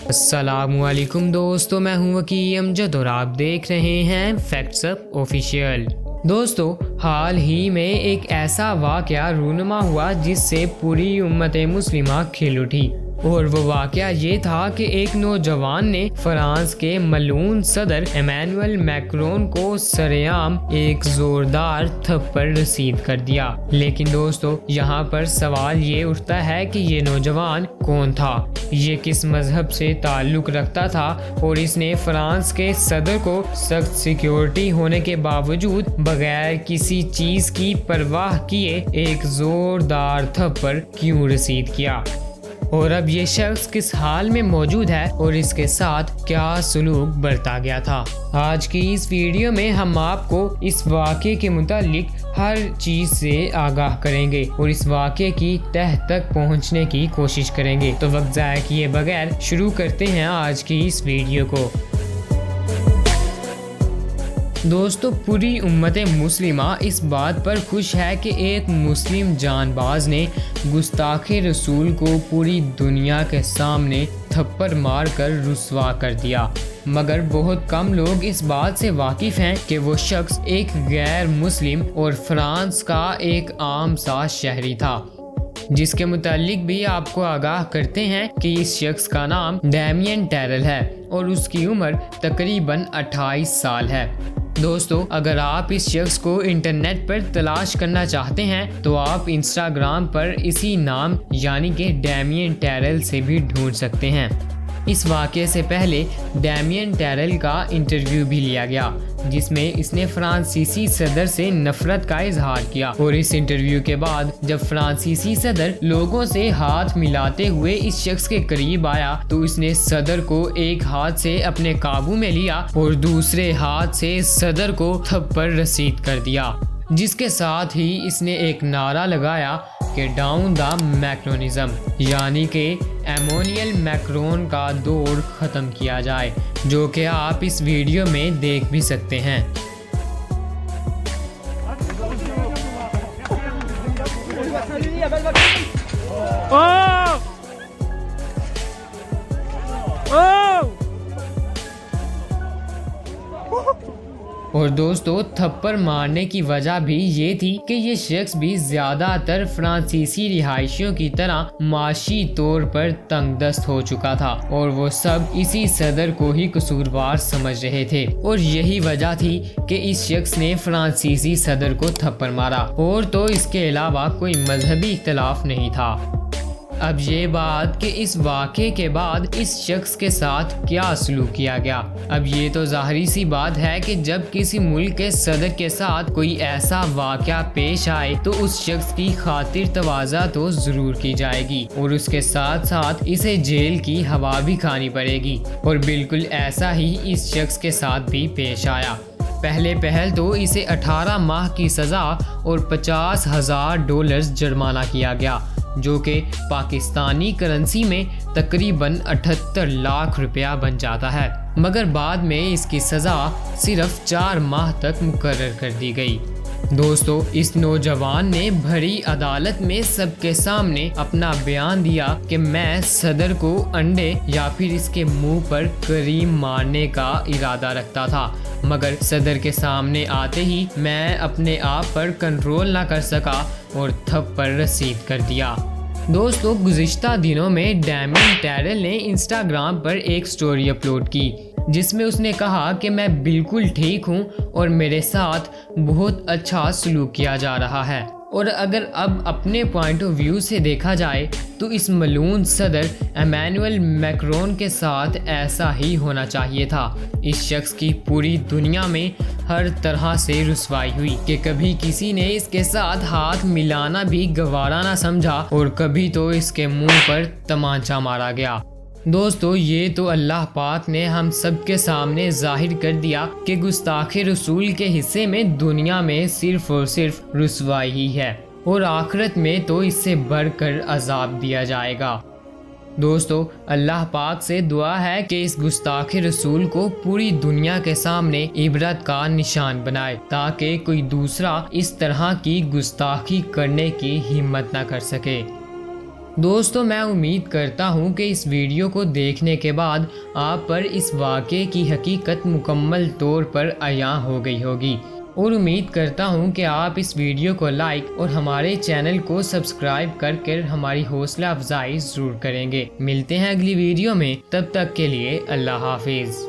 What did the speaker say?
السلام علیکم دوستو، میں ہوں وکی امجد اور آپ دیکھ رہے ہیں فیکٹس اپ آفیشیل۔ دوستو، حال ہی میں ایک ایسا واقعہ رونما ہوا جس سے پوری امت مسلمہ کھل اٹھی، اور وہ واقعہ یہ تھا کہ ایک نوجوان نے فرانس کے ملعون صدر ایمینوئل میکرون کو سرعام ایک زوردار تھپڑ رسید کر دیا۔ لیکن دوستو، یہاں پر سوال یہ اٹھتا ہے کہ یہ نوجوان کون تھا، یہ کس مذہب سے تعلق رکھتا تھا، اور اس نے فرانس کے صدر کو سخت سیکیورٹی ہونے کے باوجود بغیر کسی چیز کی پرواہ کیے ایک زوردار تھپڑ کیوں رسید کیا، اور اب یہ شخص کس حال میں موجود ہے اور اس کے ساتھ کیا سلوک برتا گیا تھا۔ آج کی اس ویڈیو میں ہم آپ کو اس واقعے کے متعلق ہر چیز سے آگاہ کریں گے اور اس واقعے کی تہ تک پہنچنے کی کوشش کریں گے۔ تو وقت ضائع کیے بغیر شروع کرتے ہیں آج کی اس ویڈیو کو۔ دوستو، پوری امت مسلمہ اس بات پر خوش ہے کہ ایک مسلم جان باز نے گستاخ رسول کو پوری دنیا کے سامنے تھپڑ مار کر رسوا کر دیا، مگر بہت کم لوگ اس بات سے واقف ہیں کہ وہ شخص ایک غیر مسلم اور فرانس کا ایک عام سا شہری تھا، جس کے متعلق بھی آپ کو آگاہ کرتے ہیں کہ اس شخص کا نام ڈیمین ٹیرل ہے اور اس کی عمر تقریباً 28 سال ہے۔ دوستو، اگر آپ اس شخص کو انٹرنیٹ پر تلاش کرنا چاہتے ہیں تو آپ انسٹاگرام پر اسی نام یعنی کہ ڈیمین ٹیرل سے بھی ڈھونڈ سکتے ہیں۔ اس واقعے سے پہلے ڈیمین ٹیرل کا انٹرویو بھی لیا گیا، جس میں اس نے فرانسیسی صدر سے نفرت کا اظہار کیا، اور اس انٹرویو کے بعد جب فرانسیسی صدر لوگوں سے ہاتھ ملاتے ہوئے اس شخص کے قریب آیا تو اس نے صدر کو ایک ہاتھ سے اپنے قابو میں لیا اور دوسرے ہاتھ سے صدر کو تھپڑ رسید کر دیا، جس کے ساتھ ہی اس نے ایک نعرہ لگایا کہ ڈاؤن دا میکرونزم، یعنی کہ ایمینوئل میکرون کا دور ختم کیا جائے، جو کہ آپ اس ویڈیو میں دیکھ بھی سکتے ہیں۔ اور دوستو، تھپڑ مارنے کی وجہ بھی یہ تھی کہ یہ شخص بھی زیادہ تر فرانسیسی رہائشیوں کی طرح معاشی طور پر تنگ دست ہو چکا تھا، اور وہ سب اسی صدر کو ہی قصوروار سمجھ رہے تھے، اور یہی وجہ تھی کہ اس شخص نے فرانسیسی صدر کو تھپڑ مارا، اور تو اس کے علاوہ کوئی مذہبی اختلاف نہیں تھا۔ اب یہ بات کہ اس واقعے کے بعد اس شخص کے ساتھ کیا سلوک کیا گیا، اب یہ تو ظاہری سی بات ہے کہ جب کسی ملک کے صدر کے ساتھ کوئی ایسا واقعہ پیش آئے تو اس شخص کی خاطر تواضع تو ضرور کی جائے گی، اور اس کے ساتھ ساتھ اسے جیل کی ہوا بھی کھانی پڑے گی، اور بالکل ایسا ہی اس شخص کے ساتھ بھی پیش آیا۔ پہلے پہل تو اسے 18 ماہ کی سزا اور $50,000 جرمانہ کیا گیا، جو کہ پاکستانی کرنسی میں تقریباً 78 لاکھ روپیہ بن جاتا ہے، مگر بعد میں اس کی سزا صرف 4 ماہ تک مقرر کر دی گئی۔ دوستو، اس نوجوان نے بھری عدالت میں سب کے سامنے اپنا بیان دیا کہ میں صدر کو انڈے یا پھر اس کے منہ پر کریم مارنے کا ارادہ رکھتا تھا، مگر صدر کے سامنے آتے ہی میں اپنے آپ پر کنٹرول نہ کر سکا اور تھپڑ رسید کر دیا۔ دوستو، گزشتہ دنوں میں ڈیمین ٹیرل نے انسٹاگرام پر ایک سٹوری اپلوڈ کی، جس میں اس نے کہا کہ میں بالکل ٹھیک ہوں اور میرے ساتھ بہت اچھا سلوک کیا جا رہا ہے، اور اگر اب اپنے پوائنٹ آف ویو سے دیکھا جائے تو اس ملعون صدر ایمینوئل میکرون کے ساتھ ایسا ہی ہونا چاہیے تھا۔ اس شخص کی پوری دنیا میں ہر طرح سے رسوائی ہوئی کہ کبھی کسی نے اس کے ساتھ ہاتھ ملانا بھی گوارا نہ سمجھا، اور کبھی تو اس کے منہ پر تمانچہ مارا گیا۔ دوستو، یہ تو اللہ پاک نے ہم سب کے سامنے ظاہر کر دیا کہ گستاخ رسول کے حصے میں دنیا میں صرف اور صرف رسوائی ہی ہے، اور آخرت میں تو اس سے بڑھ کر عذاب دیا جائے گا۔ دوستو، اللہ پاک سے دعا ہے کہ اس گستاخ رسول کو پوری دنیا کے سامنے عبرت کا نشان بنائے، تاکہ کوئی دوسرا اس طرح کی گستاخی کرنے کی ہمت نہ کر سکے۔ دوستو میں امید کرتا ہوں کہ اس ویڈیو کو دیکھنے کے بعد آپ پر اس واقعے کی حقیقت مکمل طور پر عیاں ہو گئی ہوگی، اور امید کرتا ہوں کہ آپ اس ویڈیو کو لائک اور ہمارے چینل کو سبسکرائب کر ہماری حوصلہ افزائی ضرور کریں گے۔ ملتے ہیں اگلی ویڈیو میں، تب تک کے لیے اللہ حافظ۔